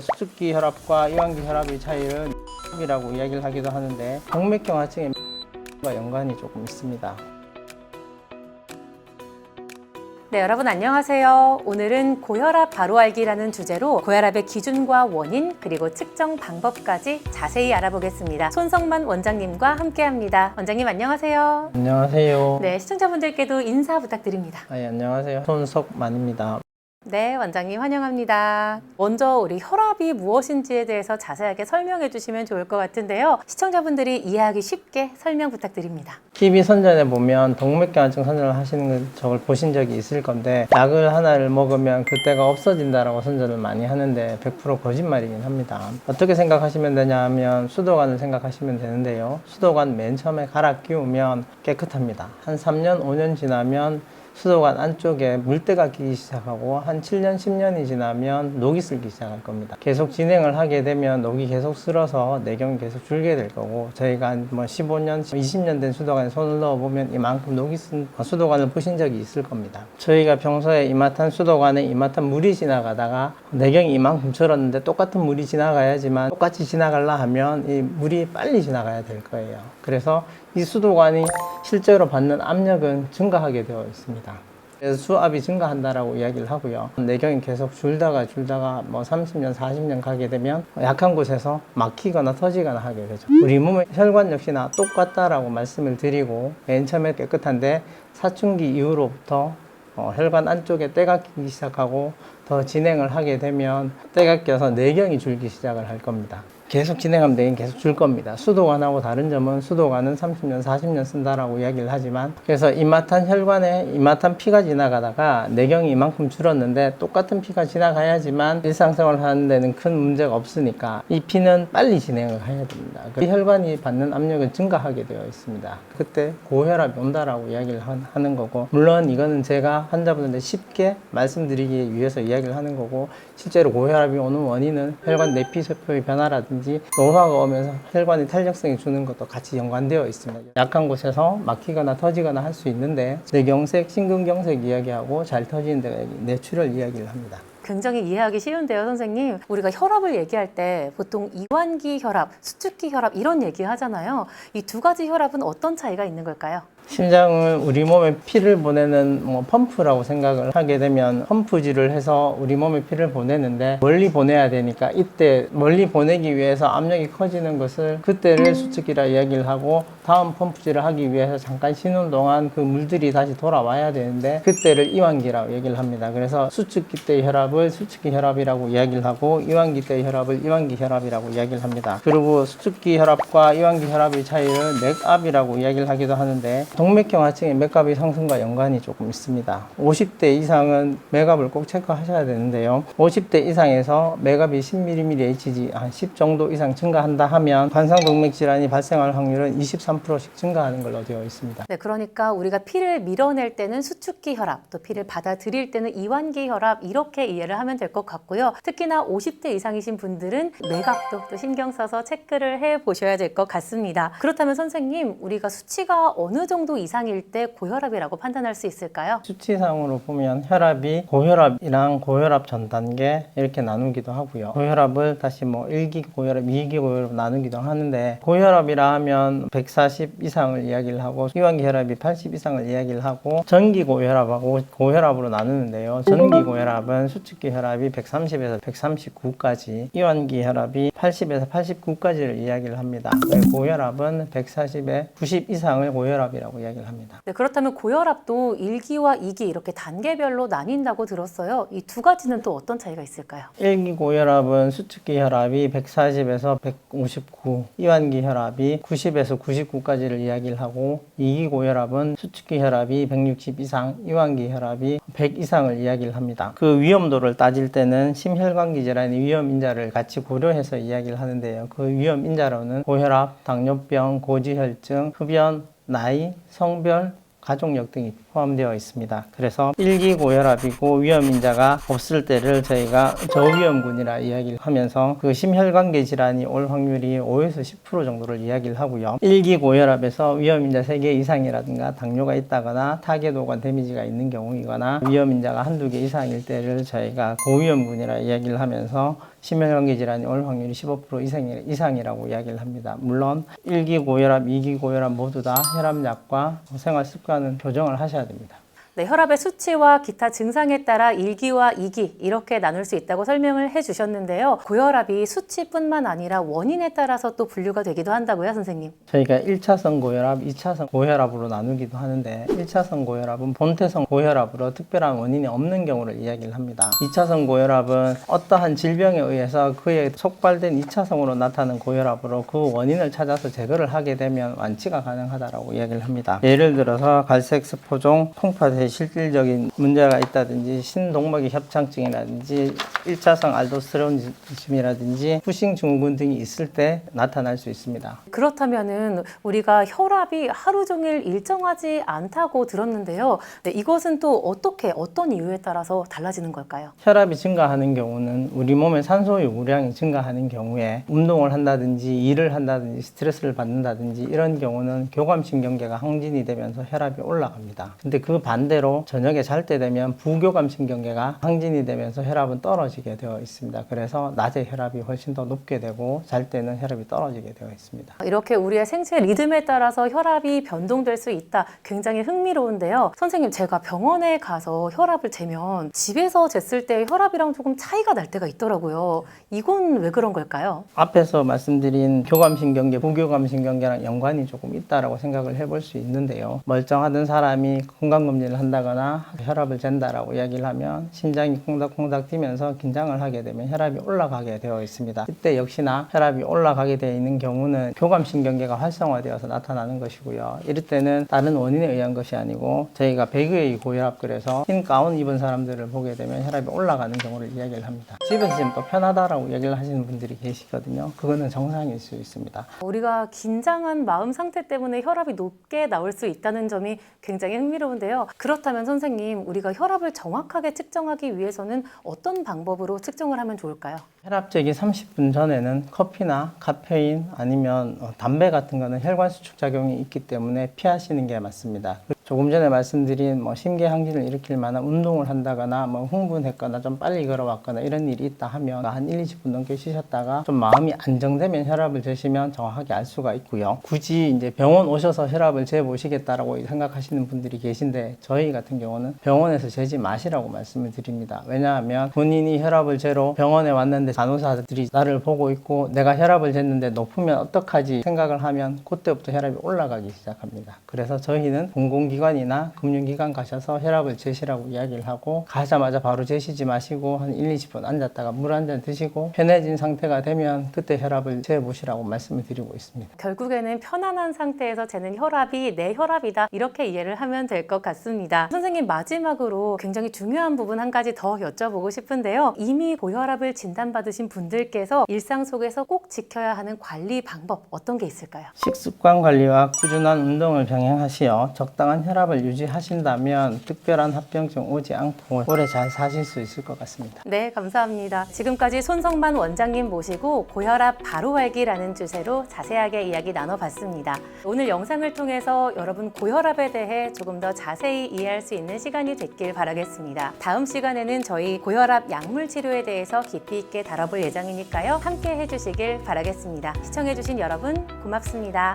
수축기 혈압과 이완기 혈압의 차이를 이라고 이야기를 하기도 하는데 동맥경 하층의 과 연관이 조금 있습니다. 네, 여러분 안녕하세요. 오늘은 고혈압 바로 알기라는 주제로 고혈압의 기준과 원인 그리고 측정 방법까지 자세히 알아보겠습니다. 손성만 원장님과 함께합니다. 원장님 안녕하세요. 안녕하세요. 네, 시청자분들께도 인사 부탁드립니다. 안녕하세요. 손석만입니다. 네, 원장님 환영합니다. 먼저 우리 혈압이 무엇인지에 대해서 자세하게 설명해 주시면 좋을 것 같은데요. 시청자분들이 이해하기 쉽게 설명 부탁드립니다. TV 선전에 보면 동맥경화증 선전을 하시는 저걸 보신 적이 있을 건데 약을 하나를 먹으면 그때가 없어진다라고 선전을 많이 하는데 100% 거짓말이긴 합니다. 어떻게 생각하시면 되냐 하면 수도관을 생각하시면 되는데요. 수도관 맨 처음에 갈아 끼우면 깨끗합니다. 한 3년, 5년 지나면 수도관 안쪽에 물때가 끼기 시작하고 한 7년, 10년이 지나면 녹이 슬기 시작할 겁니다. 계속 진행을 하게 되면 녹이 계속 슬어서 내경이 계속 줄게 될 거고 저희가 뭐 15년, 20년 된 수도관에 손을 넣어보면 이만큼 녹이 쓴 수도관을 보신 적이 있을 겁니다. 저희가 평소에 이마탄 수도관에 이마탄 물이 지나가다가 내경이 이만큼 줄었는데 똑같은 물이 지나가야지만 똑같이 지나가려 하면 이 물이 빨리 지나가야 될 거예요. 그래서 이 수도관이 실제로 받는 압력은 증가하게 되어 있습니다. 그래서 수압이 증가한다라고 이야기를 하고요. 내경이 계속 줄다가 뭐 30년, 40년 가게 되면 약한 곳에서 막히거나 터지거나 하게 되죠. 우리 몸의 혈관 역시나 똑같다라고 말씀을 드리고 맨 처음에 깨끗한데 사춘기 이후로부터 혈관 안쪽에 때가 끼기 시작하고 더 진행을 하게 되면 때가 껴서 내경이 줄기 시작을 할 겁니다. 계속 진행하면 내경이 계속 줄 겁니다. 수도관하고 다른 점은 수도관은 30년, 40년 쓴다라고 이야기를 하지만 그래서 이마탄 혈관에 이마탄 피가 지나가다가 내경이 이만큼 줄었는데 똑같은 피가 지나가야지만 일상생활을 하는 데는 큰 문제가 없으니까 이 피는 빨리 진행을 해야 됩니다. 그 혈관이 받는 압력은 증가하게 되어 있습니다. 그때 고혈압이 온다라고 이야기를 하는 거고 물론 이거는 제가 환자분들한테 쉽게 말씀드리기 위해서 이야기를 하는 거고 실제로 고혈압이 오는 원인은 혈관 내피세포의 변화라든지 노화가 오면서 혈관의 탄력성이 주는 것도 같이 연관되어 있습니다. 약한 곳에서 막히거나 터지거나 할 수 있는데 뇌경색, 심근경색 이야기하고 잘 터지는 데가 뇌출혈 이야기를 합니다. 굉장히 이해하기 쉬운데요, 선생님. 우리가 혈압을 얘기할 때 보통 이완기 혈압, 수축기 혈압 이런 얘기 하잖아요. 이 두 가지 혈압은 어떤 차이가 있는 걸까요? 심장은 우리 몸에 피를 보내는 펌프라고 생각을 하게 되면 펌프질을 해서 우리 몸에 피를 보내는데 멀리 보내야 되니까 이때 멀리 보내기 위해서 압력이 커지는 것을 그때를 수축기라 이야기를 하고 다음 펌프질을 하기 위해서 잠깐 쉬는 동안 그 물들이 다시 돌아와야 되는데 그때를 이완기라고 얘기를 합니다. 그래서 수축기 때의 혈압을 수축기 혈압이라고 이야기를 하고 이완기 때의 혈압을 이완기 혈압이라고 이야기를 합니다. 그리고 수축기 혈압과 이완기 혈압의 차이를 맥압이라고 이야기를 하기도 하는데 동맥경 하층의 맥압의 상승과 연관이 조금 있습니다. 50대 이상은 맥압을 꼭 체크하셔야 되는데요. 50대 이상에서 맥압이 10mmHg 한 10 정도 이상 증가한다 하면 관상동맥 질환이 발생할 확률은 23%씩 증가하는 걸로 되어 있습니다. 네, 그러니까 우리가 피를 밀어낼 때는 수축기 혈압, 또 피를 받아들일 때는 이완기 혈압 이렇게 이해를 하면 될 것 같고요. 특히나 50대 이상이신 분들은 맥압도 또 신경 써서 체크를 해 보셔야 될 것 같습니다. 그렇다면 선생님, 우리가 수치가 어느 정도 이상일 때 고혈압이라고 판단할 수 있을까요? 수치상으로 보면 혈압이 고혈압이랑 고혈압 전 단계 이렇게 나누기도 하고요. 고혈압을 다시 1기 고혈압, 2기 고혈압 나누기도 하는데 고혈압이라 하면 140 이상을 이야기를 하고 이완기 혈압이 80 이상을 이야기를 하고 전기 고혈압하고 고혈압으로 나누는데요. 전기 고혈압은 수축기 혈압이 130에서 139까지 이완기 혈압이 80에서 89까지를 이야기를 합니다. 고혈압은 140에 90 이상을 고혈압이라고 이야기를 합니다. 네, 그렇다면 고혈압도 1기와 2기 이렇게 단계별로 나뉜다고 들었어요. 이 두 가지는 또 어떤 차이가 있을까요? 1기 고혈압은 수축기 혈압이 140에서 159, 이완기 혈압이 90에서 99까지를 이야기를 하고 2기 고혈압은 수축기 혈압이 160 이상, 이완기 혈압이 100 이상을 이야기를 합니다. 그 위험도를 따질 때는 심혈관계 질환의 위험 인자를 같이 고려해서 이야기를 하는데요. 그 위험 인자로는 고혈압, 당뇨병, 고지혈증, 흡연, 나이, 성별, 가족력 등이 포함되어 있습니다. 그래서 1기 고혈압이고 위험인자가 없을 때를 저희가 저위험군이라 이야기를 하면서 그 심혈관계 질환이 올 확률이 5에서 10% 정도를 이야기를 하고요. 1기 고혈압에서 위험인자 3개 이상이라든가 당뇨가 있다거나 타계도관 데미지가 있는 경우이거나 위험인자가 한두 개 이상일 때를 저희가 고위험군이라 이야기를 하면서 심혈관계 질환이 올 확률이 15% 이상이라고 이야기를 합니다. 물론 1기 고혈압, 2기 고혈압 모두 다 혈압약과 생활 습관은 교정을 하셔야 됩니다. 네, 혈압의 수치와 기타 증상에 따라 1기와 2기 이렇게 나눌 수 있다고 설명을 해주셨는데요. 고혈압이 수치뿐만 아니라 원인에 따라서 또 분류가 되기도 한다고요, 선생님? 저희가 1차성 고혈압, 2차성 고혈압으로 나누기도 하는데 1차성 고혈압은 본태성 고혈압으로 특별한 원인이 없는 경우를 이야기를 합니다. 2차성 고혈압은 어떠한 질병에 의해서 그에 촉발된 2차성으로 나타나는 고혈압으로 그 원인을 찾아서 제거를 하게 되면 완치가 가능하다고 이야기를 합니다. 예를 들어서 갈색스포종, 콩팥에 실질적인 문제가 있다든지 신동맥의 협착증이라든지 1차성 알도스테론즘이라든지 후싱 증후군 등이 있을 때 나타날 수 있습니다. 그렇다면은 우리가 혈압이 하루 종일 일정하지 않다고 들었는데요. 네, 이것은 또 어떤 이유에 따라서 달라지는 걸까요? 혈압이 증가하는 경우는 우리 몸의 산소 요구량이 증가하는 경우에 운동을 한다든지 일을 한다든지 스트레스를 받는다든지 이런 경우는 교감신경계가 항진이 되면서 혈압이 올라갑니다. 근데 그 반대로 저녁에 잘 때 되면 부교감신경계가 항진이 되면서 혈압은 떨어지게 되어 있습니다. 그래서 낮에 혈압이 훨씬 더 높게 되고 잘 때는 혈압이 떨어지게 되어 있습니다. 이렇게 우리의 생체 리듬에 따라서 혈압이 변동될 수 있다. 굉장히 흥미로운데요. 선생님, 제가 병원에 가서 혈압을 재면 집에서 쟀을 때 혈압이랑 조금 차이가 날 때가 있더라고요. 이건 왜 그런 걸까요? 앞에서 말씀드린 교감신경계, 부교감신경계랑 연관이 조금 있다라고 생각을 해볼 수 있는데요. 멀쩡하던 사람이 건강검진을 한다거나 혈압을 잰다라고 이야기를 하면 심장이 콩닥콩닥 뛰면서 긴장을 하게 되면 혈압이 올라가게 되어 있습니다. 이때 역시나 혈압이 올라가게 되어 있는 경우는 교감신경계가 활성화되어서 나타나는 것이고요. 이럴 때는 다른 원인에 의한 것이 아니고 저희가 배그의 고혈압, 그래서 흰 가운 입은 사람들을 보게 되면 혈압이 올라가는 경우를 이야기를 합니다. 집에서 지금 또 편하다라고 이야기를 하시는 분들이 계시거든요. 그거는 정상일 수 있습니다. 우리가 긴장한 마음 상태 때문에 혈압이 높게 나올 수 있다는 점이 굉장히 흥미로운데요. 그렇다면 선생님, 우리가 혈압을 정확하게 측정하기 위해서는 어떤 방법으로 측정을 하면 좋을까요? 혈압 재기 30분 전에는 커피나 카페인 아니면 담배 같은 거는 혈관 수축 작용이 있기 때문에 피하시는 게 맞습니다. 조금 전에 말씀드린 심계항진을 일으킬 만한 운동을 한다거나 흥분했거나 좀 빨리 걸어왔거나 이런 일이 있다 하면 한 1, 20분 넘게 쉬셨다가 좀 마음이 안정되면 혈압을 재시면 정확하게 알 수가 있고요. 굳이 이제 병원 오셔서 혈압을 재보시겠다라고 생각하시는 분들이 계신데 저희 같은 경우는 병원에서 재지 마시라고 말씀을 드립니다. 왜냐하면 본인이 혈압을 재러 병원에 왔는데 간호사들이 나를 보고 있고 내가 혈압을 쟀는데 높으면 어떡하지 생각을 하면 그때부터 혈압이 올라가기 시작합니다. 그래서 저희는 공공기관이나 금융기관 가셔서 혈압을 재시라고 이야기를 하고 가자마자 바로 재시지 마시고 한 1, 20분 앉았다가 물 한 잔 드시고 편해진 상태가 되면 그때 혈압을 재보시라고 말씀을 드리고 있습니다. 결국에는 편안한 상태에서 재는 혈압이 내 혈압이다, 이렇게 이해를 하면 될 것 같습니다. 선생님, 마지막으로 굉장히 중요한 부분 한 가지 더 여쭤보고 싶은데요. 이미 고혈압을 진단받으신 분들께서 일상 속에서 꼭 지켜야 하는 관리 방법 어떤 게 있을까요? 식습관 관리와 꾸준한 운동을 병행하시어 적당한 혈압을 유지하신다면 특별한 합병증 오지 않고 오래 잘 사실 수 있을 것 같습니다. 네, 감사합니다. 지금까지 손성만 원장님 모시고 고혈압 바로 알기라는 주제로 자세하게 이야기 나눠봤습니다. 오늘 영상을 통해서 여러분 고혈압에 대해 조금 더 자세히 이해할 수 있는 시간이 됐길 바라겠습니다. 다음 시간에는 저희 고혈압 약물 치료에 대해서 깊이 있게 다뤄볼 예정이니까요. 함께 해주시길 바라겠습니다. 시청해주신 여러분 고맙습니다.